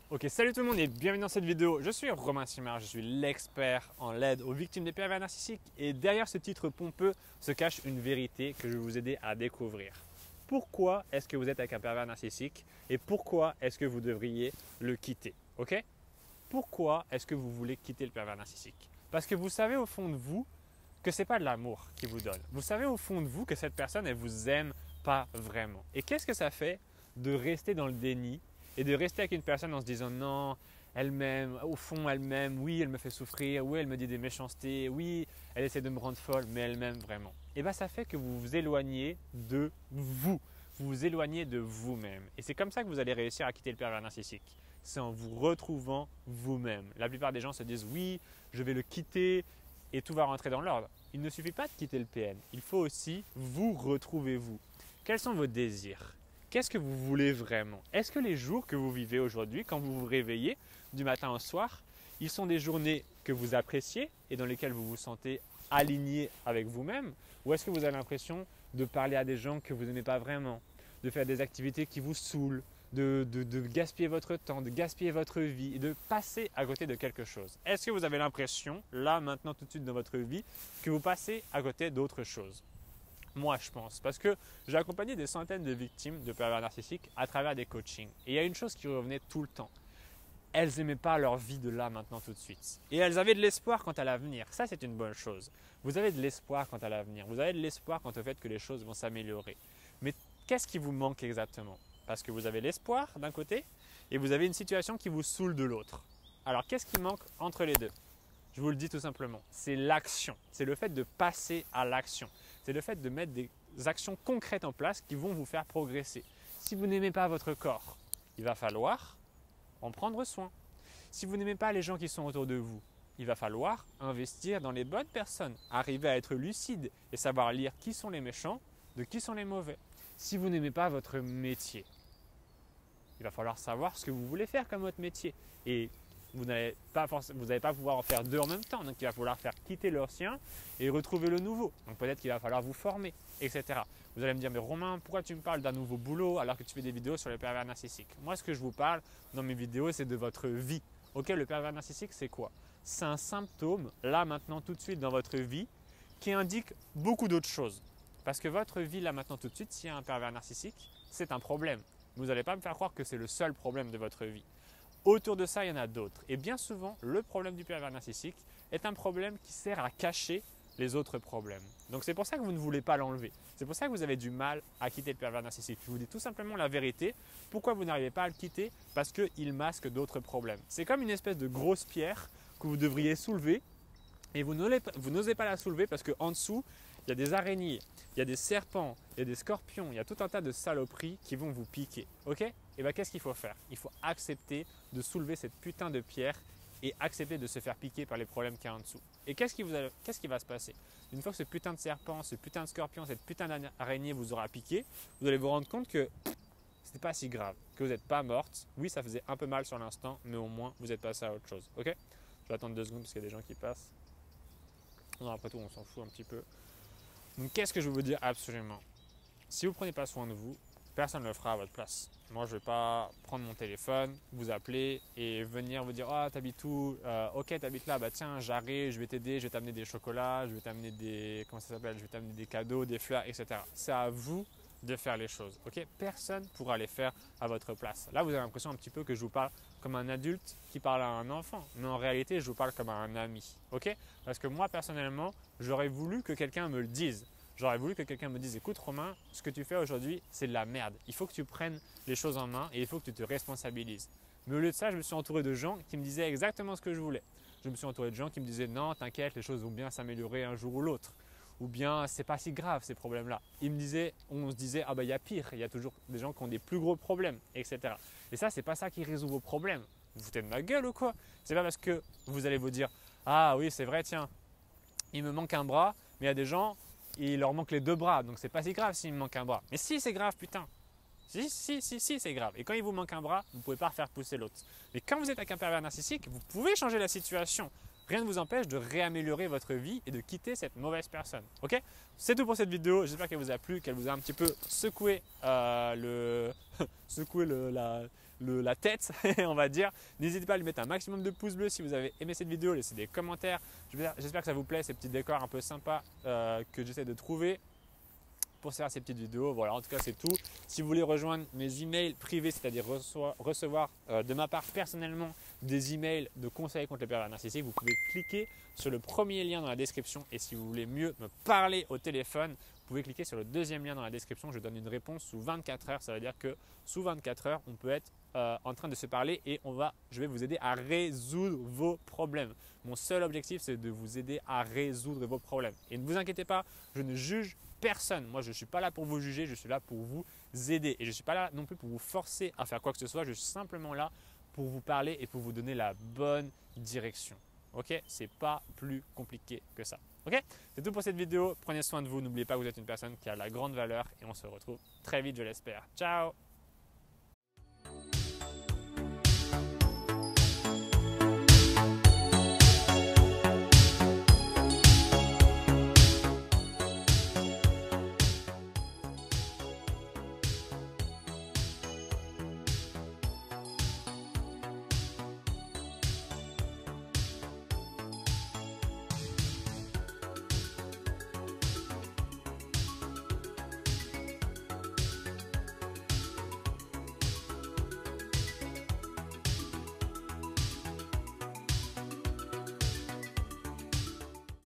Ok, salut tout le monde et bienvenue dans cette vidéo. Je suis Romain Simard, je suis l'expert en l'aide aux victimes des pervers narcissiques et derrière ce titre pompeux se cache une vérité que je vais vous aider à découvrir. Pourquoi est-ce que vous êtes avec un pervers narcissique et pourquoi est-ce que vous devriez le quitter? Ok? Pourquoi est-ce que vous voulez quitter le pervers narcissique? Parce que vous savez au fond de vous que ce n'est pas de l'amour qu'il vous donne. Vous savez au fond de vous que cette personne, elle vous aime pas vraiment. Et qu'est-ce que ça fait de rester dans le déni et de rester avec une personne en se disant non, elle m'aime, au fond elle m'aime, oui elle me fait souffrir, oui elle me dit des méchancetés, oui elle essaie de me rendre folle, mais elle m'aime vraiment. Et bien ça fait que vous vous éloignez de vous vous éloignez de vous-même. Et c'est comme ça que vous allez réussir à quitter le pervers narcissique. C'est en vous retrouvant vous-même. La plupart des gens se disent oui, je vais le quitter et tout va rentrer dans l'ordre. Il ne suffit pas de quitter le PN, il faut aussi vous retrouver vous. Quels sont vos désirs? Qu'est-ce que vous voulez vraiment? Est-ce que les jours que vous vivez aujourd'hui, quand vous vous réveillez du matin au soir, ils sont des journées que vous appréciez et dans lesquelles vous vous sentez aligné avec vous-même? Ou est-ce que vous avez l'impression de parler à des gens que vous n'aimez pas vraiment, de faire des activités qui vous saoulent, de gaspiller votre temps, de gaspiller votre vie et de passer à côté de quelque chose? Est-ce que vous avez l'impression, là, maintenant, tout de suite dans votre vie, que vous passez à côté d'autre chose? Moi, je pense, parce que j'ai accompagné des centaines de victimes de pervers narcissiques à travers des coachings. Et il y a une chose qui revenait tout le temps. Elles n'aimaient pas leur vie de là, maintenant, tout de suite. Et elles avaient de l'espoir quant à l'avenir. Ça, c'est une bonne chose. Vous avez de l'espoir quant à l'avenir. Vous avez de l'espoir quant au fait que les choses vont s'améliorer. Mais qu'est-ce qui vous manque exactement? Parce que vous avez l'espoir d'un côté et vous avez une situation qui vous saoule de l'autre. Alors, qu'est-ce qui manque entre les deux? Je vous le dis tout simplement, c'est l'action. C'est le fait de passer à l'action. C'est le fait de mettre des actions concrètes en place qui vont vous faire progresser. Si vous n'aimez pas votre corps, il va falloir en prendre soin. Si vous n'aimez pas les gens qui sont autour de vous, il va falloir investir dans les bonnes personnes, arriver à être lucide et savoir lire qui sont les méchants de qui sont les mauvais. Si vous n'aimez pas votre métier, il va falloir savoir ce que vous voulez faire comme votre métier. Et vous n'allez pas pouvoir en faire deux en même temps. Donc, il va falloir faire quitter le sien et retrouver le nouveau. Donc, peut-être qu'il va falloir vous former, etc. Vous allez me dire, mais Romain, pourquoi tu me parles d'un nouveau boulot alors que tu fais des vidéos sur les pervers narcissiques? Moi, ce que je vous parle dans mes vidéos, c'est de votre vie. Ok, le pervers narcissique, c'est quoi? C'est un symptôme, là, maintenant, tout de suite dans votre vie, qui indique beaucoup d'autres choses. Parce que votre vie, là, maintenant, tout de suite, s'il y a un pervers narcissique, c'est un problème. Vous n'allez pas me faire croire que c'est le seul problème de votre vie. Autour de ça, il y en a d'autres. Et bien souvent, le problème du pervers narcissique est un problème qui sert à cacher les autres problèmes. Donc c'est pour ça que vous ne voulez pas l'enlever. C'est pour ça que vous avez du mal à quitter le pervers narcissique. Je vous dis tout simplement la vérité. Pourquoi vous n'arrivez pas à le quitter? Parce qu'il masque d'autres problèmes. C'est comme une espèce de grosse pierre que vous devriez soulever et vous n'osez pas la soulever parce qu'en dessous, il y a des araignées, il y a des serpents, il y a des scorpions, il y a tout un tas de saloperies qui vont vous piquer. Ok? Et bien qu'est-ce qu'il faut faire? Il faut accepter de soulever cette putain de pierre et accepter de se faire piquer par les problèmes qu'il y a en dessous. Et qu'est-ce qui va se passer? Une fois que ce putain de serpent, ce putain de scorpion, cette putain d'araignée vous aura piqué, vous allez vous rendre compte que c'était pas si grave, que vous n'êtes pas morte. Oui, ça faisait un peu mal sur l'instant, mais au moins vous êtes passé à autre chose. Ok? Je vais attendre 2 secondes parce qu'il y a des gens qui passent. Non, après tout, on s'en fout un petit peu. Donc, qu'est-ce que je veux vous dire absolument? Si vous ne prenez pas soin de vous, personne ne le fera à votre place. Moi, je ne vais pas prendre mon téléphone, vous appeler et venir vous dire « Ah, t'habites où? Ok, t'habites là, bah tiens, j'arrive, je vais t'aider, je vais t'amener des chocolats, je vais t'amener des… Comment ça s'appelle? Je vais t'amener des cadeaux, des fleurs, etc. » C'est à vous de faire les choses, ok? Personne ne pourra les faire à votre place. Là, vous avez l'impression un petit peu que je vous parle comme un adulte qui parle à un enfant. Mais en réalité, je vous parle comme à un ami, ok? Parce que moi, personnellement, j'aurais voulu que quelqu'un me le dise. J'aurais voulu que quelqu'un me dise « Écoute Romain, ce que tu fais aujourd'hui, c'est de la merde. Il faut que tu prennes les choses en main et il faut que tu te responsabilises. » Mais au lieu de ça, je me suis entouré de gens qui me disaient exactement ce que je voulais. Je me suis entouré de gens qui me disaient « Non, t'inquiète, les choses vont bien s'améliorer un jour ou l'autre. » Ou bien « C'est pas si grave ces problèmes-là. » On se disait « Ah bah il y a pire, il y a toujours des gens qui ont des plus gros problèmes, etc. » Et ça, c'est pas ça qui résout vos problèmes. Vous vous foutez de ma gueule ou quoi? C'est pas parce que vous allez vous dire « Ah oui, c'est vrai, tiens, il me manque un bras, mais il y a des gens… il leur manque les 2 bras, donc c'est pas si grave s'il me manque un bras. » Mais si, c'est grave, putain. Si, c'est grave. Et quand il vous manque un bras, vous ne pouvez pas refaire pousser l'autre. Mais quand vous êtes avec un pervers narcissique, vous pouvez changer la situation. Rien ne vous empêche de réaméliorer votre vie et de quitter cette mauvaise personne. Ok? C'est tout pour cette vidéo. J'espère qu'elle vous a plu, qu'elle vous a un petit peu secoué, la tête, on va dire. N'hésitez pas à lui mettre un maximum de pouces bleus si vous avez aimé cette vidéo, laissez des commentaires. J'espère que ça vous plaît, ces petits décors un peu sympas que j'essaie de trouver pour faire ces petites vidéos. Voilà, en tout cas, c'est tout. Si vous voulez rejoindre mes emails privés, c'est-à-dire recevoir de ma part personnellement des emails de conseils contre les pervers narcissiques, vous pouvez cliquer sur le premier lien dans la description. Et si vous voulez mieux me parler au téléphone, vous pouvez cliquer sur le deuxième lien dans la description. Je donne une réponse sous 24 heures. Ça veut dire que sous 24 heures, on peut être en train de se parler et je vais vous aider à résoudre vos problèmes. Mon seul objectif, c'est de vous aider à résoudre vos problèmes. Et ne vous inquiétez pas, je ne juge personne. Moi, je ne suis pas là pour vous juger, je suis là pour vous aider. Et je ne suis pas là non plus pour vous forcer à faire quoi que ce soit. Je suis simplement là pour vous parler et pour vous donner la bonne direction. Ok? C'est pas plus compliqué que ça. Ok? C'est tout pour cette vidéo. Prenez soin de vous. N'oubliez pas que vous êtes une personne qui a la grande valeur et on se retrouve très vite, je l'espère. Ciao!